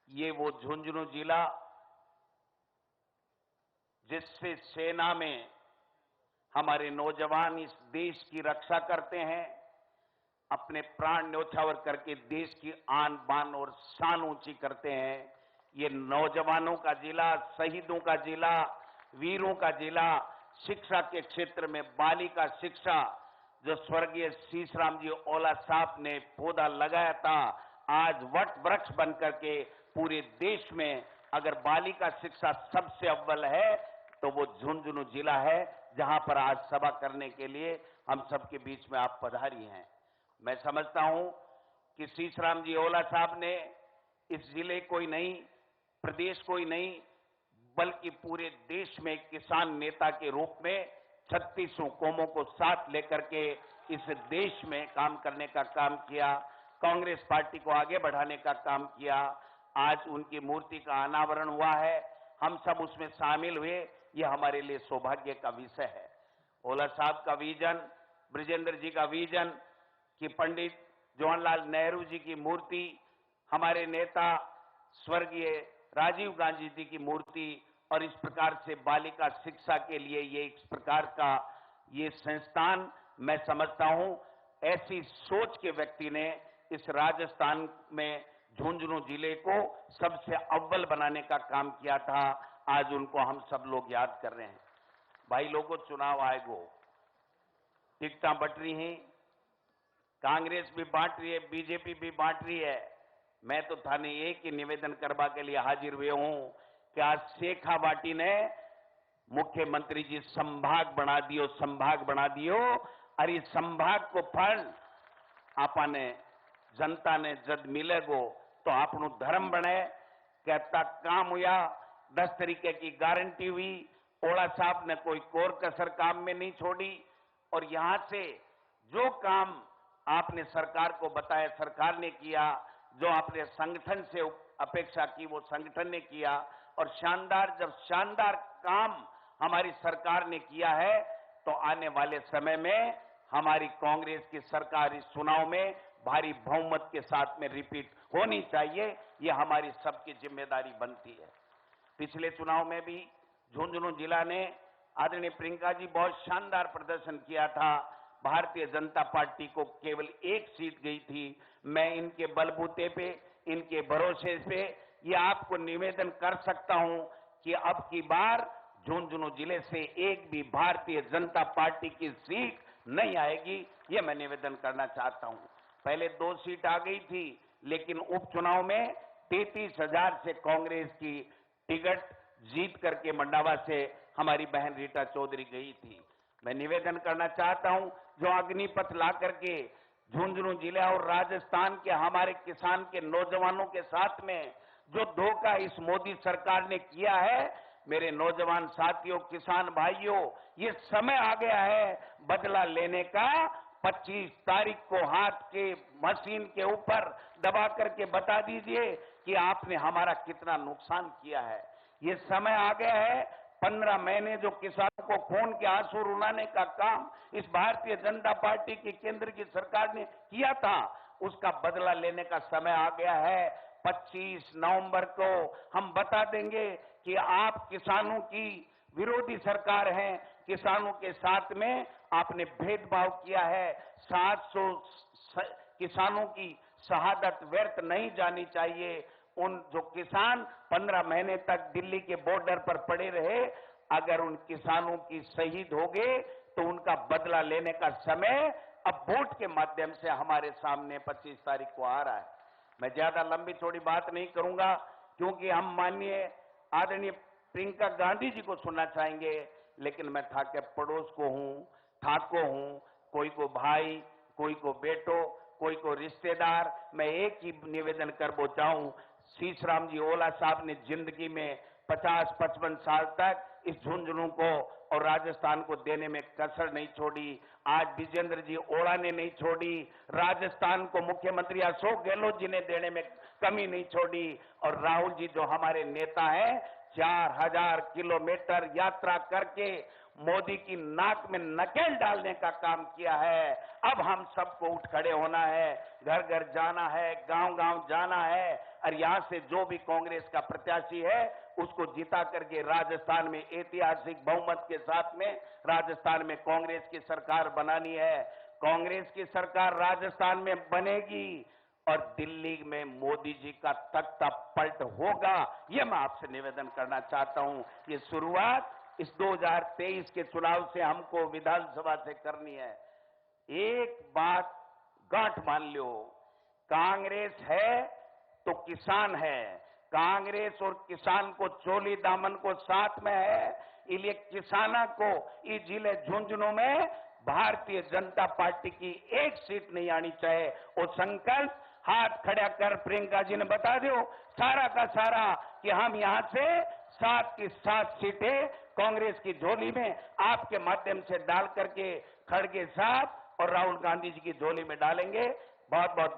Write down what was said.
ये वो झुंझुनू जिला जिससे सेना में हमारे नौजवान इस देश की रक्षा करते हैं, अपने प्राण न्यौछावर करके देश की आन बान और शान ऊंची करते हैं। ये नौजवानों का जिला, शहीदों का जिला, वीरों का जिला, शिक्षा के क्षेत्र में बालिका शिक्षा जो स्वर्गीय शीशराम जी ओला साहब ने पौधा लगाया था, आज वट वृक्ष बन करके पूरे देश में अगर बालिका शिक्षा सबसे अव्वल है तो वो झुंझुनू जिला है, जहां पर आज सभा करने के लिए हम सबके बीच में आप पधारी हैं। मैं समझता हूं कि शीशराम जी ओला साहब ने इस जिले को ही नहीं, प्रदेश को ही नहीं, बल्कि पूरे देश में किसान नेता के रूप में 36 कौमों को साथ लेकर के इस देश में काम करने का काम किया, कांग्रेस पार्टी को आगे बढ़ाने का काम किया। आज उनकी मूर्ति का अनावरण हुआ है, हम सब उसमें शामिल हुए, ये हमारे लिए सौभाग्य का विषय है। ओला साहब का विजन, ब्रिजेंद्र जी का विजन कि पंडित जवाहरलाल नेहरू जी की मूर्ति, हमारे नेता स्वर्गीय राजीव गांधी जी की मूर्ति और इस प्रकार से बालिका शिक्षा के लिए ये इस प्रकार का ये संस्थान, मैं समझता हूं ऐसी सोच के व्यक्ति ने इस राजस्थान में झुंझुनू जिले को सबसे अव्वल बनाने का काम किया था। आज उनको हम सब लोग याद कर रहे हैं। भाई लोगों, चुनाव आएगो, टिकटा बट रही हैं, कांग्रेस भी बांट रही है, बीजेपी भी बांट रही है। मैं तो थाने एक ही निवेदन करवा के लिए हाजिर हुए हूं कि आज शेखावाटी ने मुख्यमंत्री जी संभाग बना दियो और इस संभाग को फल आपने जनता ने जद मिलेगो तो आपनु धर्म बने। कहता काम हुआ, 10 तरीके की गारंटी हुई, ओला साहब ने कोई कोर कसर काम में नहीं छोड़ी और यहां से जो काम आपने सरकार को बताया सरकार ने किया, जो आपने संगठन से अपेक्षा की वो संगठन ने किया और जब शानदार काम हमारी सरकार ने किया है तो आने वाले समय में हमारी कांग्रेस की सरकार इस चुनाव में भारी बहुमत के साथ में रिपीट होनी चाहिए, ये हमारी सबकी जिम्मेदारी बनती है। पिछले चुनाव में भी झुंझुनू जिला ने आदरणीय प्रियंका जी बहुत शानदार प्रदर्शन किया था। भारतीय जनता पार्टी को केवल एक सीट गई थी। मैं इनके बलबूते पे, इनके भरोसे पे ये आपको निवेदन कर सकता हूं कि अब की बार झुंझुनू जिले से एक भी भारतीय जनता पार्टी की सीट नहीं आएगी, ये मैं निवेदन करना चाहता हूं। पहले 2 सीट आ गई थी, लेकिन उपचुनाव में 33,000 से कांग्रेस की टिकट जीत करके मंडावा से हमारी बहन रीटा चौधरी गई थी। मैं निवेदन करना चाहता हूं, जो अग्निपथ ला करके झुंझुनू जिले और राजस्थान के हमारे किसान के नौजवानों के साथ में जो धोखा इस मोदी सरकार ने किया है, मेरे नौजवान साथियों, किसान भाइयों, ये समय आ गया है बदला लेने का। 25 तारीख को हाथ के मशीन के ऊपर दबा करके बता दीजिए कि आपने हमारा कितना नुकसान किया है। ये समय आ गया है, 15 महीने जो किसानों को खून के आंसू रुलाने का काम इस भारतीय जनता पार्टी की केंद्र की सरकार ने किया था, उसका बदला लेने का समय आ गया है। 25 नवंबर को हम बता देंगे कि आप किसानों की विरोधी सरकार है, किसानों के साथ में आपने भेदभाव किया है। 700 किसानों की शहादत व्यर्थ नहीं जानी चाहिए। उन जो किसान 15 महीने तक दिल्ली के बॉर्डर पर पड़े रहे, अगर उन किसानों की शहीद हो गए तो उनका बदला लेने का समय अब वोट के माध्यम से हमारे सामने 25 तारीख को आ रहा है। मैं ज्यादा लंबी चौड़ी बात नहीं करूंगा, क्योंकि हम माननीय आदरणीय प्रियंका गांधी जी को सुनना चाहेंगे, लेकिन मैं था के पड़ोस को हूं, ठाको हूं, कोई को भाई, कोई को बेटो, कोई को रिश्तेदार। मैं एक ही निवेदन कर पहुंचाऊं, शीशराम जी ओला साहब ने जिंदगी में 50-55 साल तक इस झुंझुनू को और राजस्थान को देने में कसर नहीं छोड़ी। आज विजेंद्र जी ओला ने नहीं छोड़ी, राजस्थान को मुख्यमंत्री अशोक गहलोत जी ने देने में कमी नहीं छोड़ी और राहुल जी जो हमारे नेता हैं, 4000 किलोमीटर यात्रा करके मोदी की नाक में नकेल डालने का काम किया है। अब हम सबको उठ खड़े होना है, घर घर जाना है, गांव गांव जाना है और यहां से जो भी कांग्रेस का प्रत्याशी है उसको जिता करके राजस्थान में ऐतिहासिक बहुमत के साथ में राजस्थान में कांग्रेस की सरकार बनानी है। कांग्रेस की सरकार राजस्थान में बनेगी और दिल्ली में मोदी जी का तख्ता पलट होगा। यह मैं आपसे निवेदन करना चाहता हूं। ये शुरुआत इस 2023 के चुनाव से हमको विधानसभा से करनी है। एक बात गांठ मान लो, कांग्रेस है तो किसान है। कांग्रेस और किसान को चोली दामन को साथ में है, इसलिए किसाना को इस जिले झुंझुनू में भारतीय जनता पार्टी की एक सीट नहीं आनी चाहिए। वो संकल्प हाथ खड़ा कर प्रियंका जी ने बता दो सारा का सारा कि हम यहां से 7 की 7 सीटें कांग्रेस की झोली में आपके माध्यम से डाल करके खड़गे साहब और राहुल गांधी जी की झोली में डालेंगे। बहुत बहुत